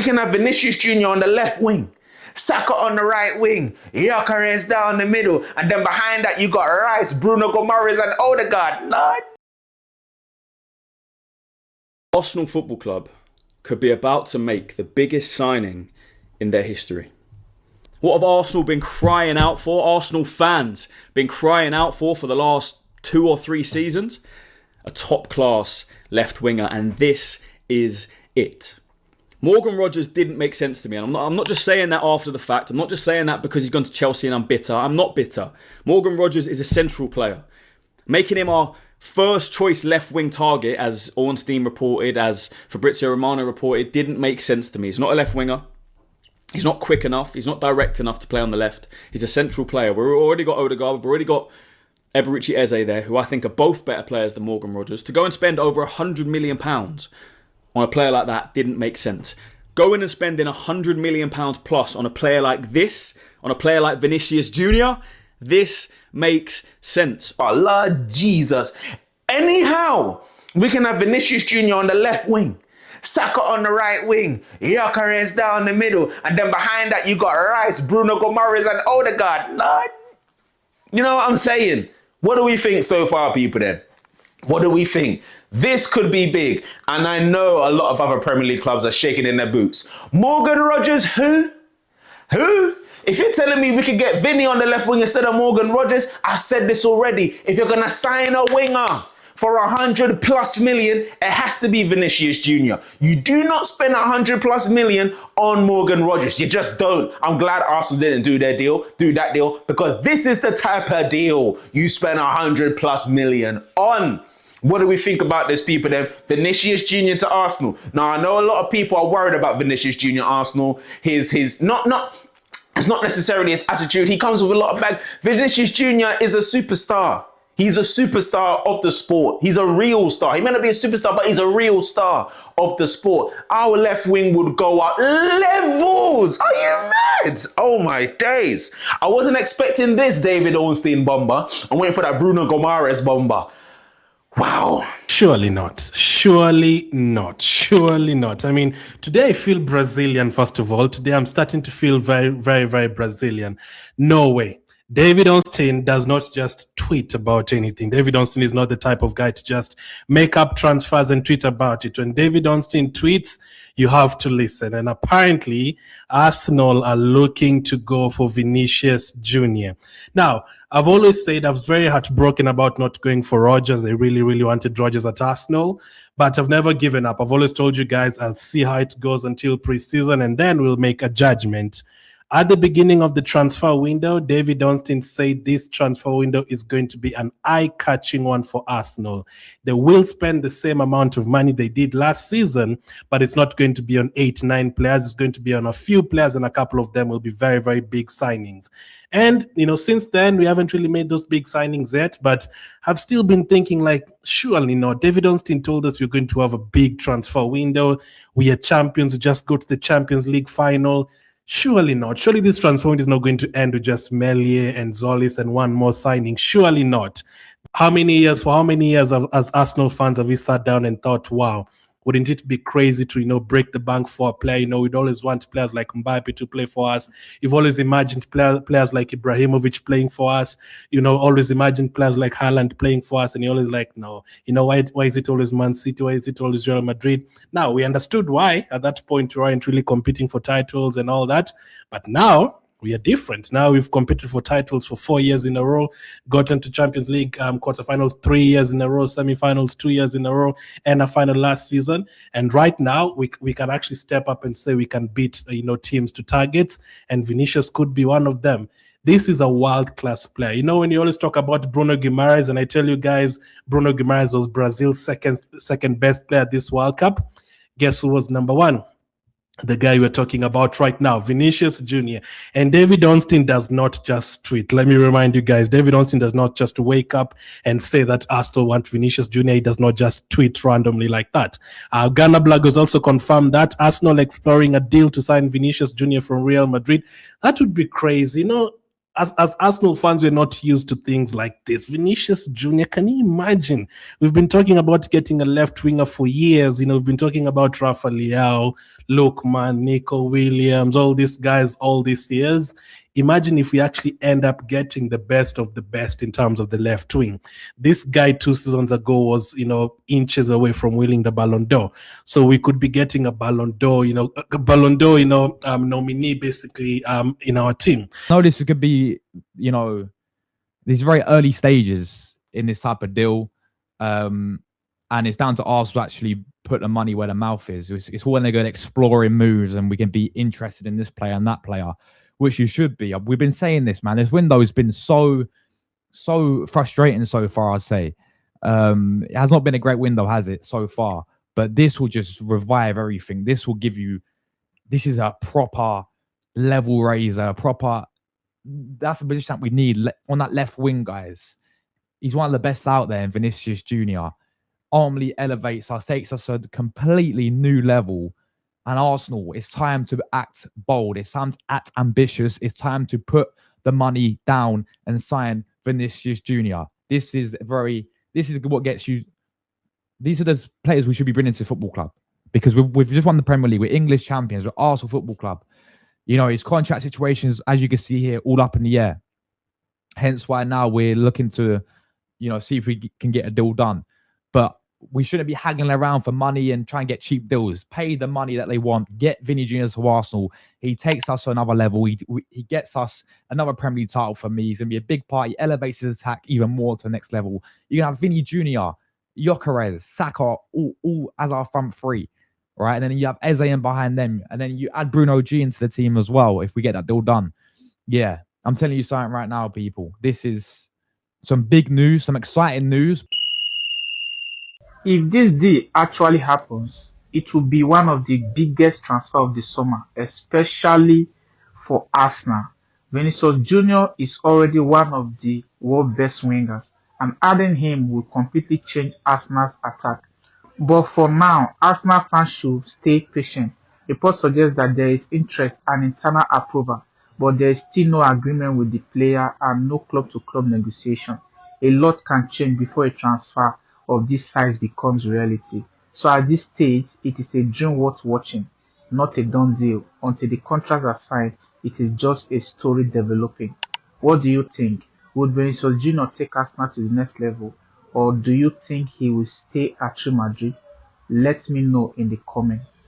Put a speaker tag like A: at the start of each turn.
A: We can have Vinicius Jr. on the left wing, Saka on the right wing, Gyökeres down the middle, and then behind that you got Rice, Bruno Gomes and Odegaard. Lord.
B: Arsenal Football Club could be about to make the biggest signing in their history. What have Arsenal been crying out for? Arsenal fans been crying out for the last 2 or 3 seasons? A top-class left winger, and this is it. Morgan Rogers didn't make sense to me, and I'm not just saying that after the fact. I'm not just saying that because he's gone to Chelsea and I'm bitter. I'm not bitter. Morgan Rogers is a central player. Making him our first choice left wing target, as Ornstein reported, as Fabrizio Romano reported, didn't make sense to me. He's not a left winger. He's not quick enough. He's not direct enough to play on the left. He's a central player. We've already got Odegaard. We've already got Eberechi Eze there, who I think are both better players than Morgan Rogers. To go and spend over £100 million on a player like that didn't make sense. Going and spending £100 million plus on a player like this, on a player like Vinicius Jr, this makes sense.
A: Oh, Lord Jesus. Anyhow, we can have Vinicius Jr. on the left wing, Saka on the right wing, Gyökeres down the middle, and then behind that you got Rice, Bruno Gomes and Odegaard. Lord. You know what I'm saying? What do we think so far, people, then? What do we think? This could be big, and I know a lot of other Premier League clubs are shaking in their boots. Morgan Rogers, who? Who? If you're telling me we could get Vinny on the left wing instead of Morgan Rogers, I said this already. If you're going to sign a winger for 100+ million, it has to be Vinicius Jr. You do not spend 100+ million on Morgan Rogers. You just don't. I'm glad Arsenal didn't do that deal, because this is the type of deal you spend 100+ million on. What do we think about this, people, then? Vinicius Jr. to Arsenal. Now, I know a lot of people are worried about Vinicius Jr. Arsenal. It's not necessarily his attitude. He comes with a lot of bag. Vinicius Jr. is a superstar. He's a superstar of the sport. He's a real star. He may not be a superstar, but he's a real star of the sport. Our left wing would go up levels. Are you mad? Oh my days. I wasn't expecting this, David Ornstein Bomba. I'm waiting for that Bruno Gomes Bomba. Wow.
C: Surely not. Surely not. Surely not. I mean, today I feel Brazilian, first of all. Today I'm starting to feel very, very, very Brazilian. No way. David Ornstein does not just tweet about anything. David Ornstein is not the type of guy to just make up transfers and tweet about it. When David Ornstein tweets, you have to listen. And apparently, Arsenal are looking to go for Vinicius Jr. Now, I've always said I was very heartbroken about not going for Rodgers. They really, really wanted Rodgers at Arsenal, but I've never given up. I've always told you guys I'll see how it goes until preseason, and then we'll make a judgment. At the beginning of the transfer window, David Ornstein said this transfer window is going to be an eye-catching one for Arsenal. They will spend the same amount of money they did last season, but it's not going to be on 8-9 players. It's going to be on a few players, and a couple of them will be very, very big signings. And, you know, since then, we haven't really made those big signings yet, but I've still been thinking, like, surely not. David Ornstein told us we're going to have a big transfer window. We are champions. We just go to the Champions League final. Surely not. Surely this transfer window is not going to end with just Meslier and Zolis and one more signing. Surely not. For how many years as Arsenal fans have we sat down and thought, wow, wouldn't it be crazy to, you know, break the bank for a player? You know, we'd always want players like Mbappe to play for us. You've always imagined players like Ibrahimovic playing for us. You know, always imagined players like Haaland playing for us. And you're always like, no, you know, why is it always Man City? Why is it always Real Madrid? Now, we understood why. At that point, we weren't really competing for titles and all that. But now, we are different. Now we've competed for titles for 4 years in a row, gotten to Champions League quarterfinals 3 years in a row, semifinals 2 years in a row, and a final last season. And right now we can actually step up and say we can beat teams to targets, and Vinicius could be one of them. This is a world-class player. You know, when you always talk about Bruno Guimaraes, and I tell you guys, Bruno Guimaraes was Brazil's second best player this World Cup. Guess who was number one? The guy we're talking about right now, Vinicius Jr. And David Ornstein does not just tweet. Let me remind you guys, David Ornstein does not just wake up and say that Arsenal want Vinicius Jr. He does not just tweet randomly like that. Ghana Blog has also confirmed that Arsenal exploring a deal to sign Vinicius Jr. from Real Madrid. That would be crazy. You know, as Arsenal fans, we're not used to things like this. Vinicius Jr., can you imagine? We've been talking about getting a left winger for years. You know, we've been talking about Rafa Leao, Lookman, Nico Williams, all these guys, all these years. Imagine if we actually end up getting the best of the best in terms of the left wing. This guy 2 seasons ago was, inches away from winning the Ballon d'Or. So we could be getting a Ballon d'Or, nominee basically in our team.
D: No, this could be, these very early stages in this type of deal. And it's down to Arsenal to actually put the money where the mouth is. It's when they go exploring moves and we can be interested in this player and that player, which you should be. We've been saying this, man. This window has been so frustrating so far, I'd say. It has not been a great window, has it, so far? But this will just revive everything. This will give you... This is a proper level raiser, that's a position that we need on that left wing, guys. He's one of the best out there in Vinicius Jr. Ultimately elevates us, takes us to a completely new level. And Arsenal, it's time to act bold. It's time to act ambitious. It's time to put the money down and sign Vinicius Jr. This is what gets you. These are the players we should be bringing to the football club, because we've just won the Premier League. We're English champions. We're Arsenal Football Club. His contract situations, as you can see here, all up in the air. Hence why now we're looking to, see if we can get a deal done. But we shouldn't be haggling around for money and try and get cheap deals. Pay the money that they want. Get Vinny Jr. to Arsenal. He takes us to another level. He gets us another Premier League title for me. He's going to be a big part. He elevates his attack even more to the next level. You're going to have Vinny Jr., Gyökeres, Saka, all as our front three. Right, and then you have Eze in behind them, and then you add Bruno G into the team as well if we get that deal done. Yeah, I'm telling you something right now, people. This is some big news, some exciting news.
E: If this deal actually happens, it will be one of the biggest transfer of the summer, especially for Arsenal. Vinicius Jr. is already one of the world's best wingers, and adding him will completely change Arsenal's attack. But for now, Arsenal fans should stay patient. Reports suggest that there is interest and internal approval, but there is still no agreement with the player and no club-to-club negotiation. A lot can change before a transfer of this size becomes reality. So at this stage, it is a dream worth watching, not a done deal. Until the contracts are signed, it is just a story developing. What do you think? Would Vinicius Jr. take Arsenal to the next level? Or do you think he will stay at Real Madrid? Let me know in the comments.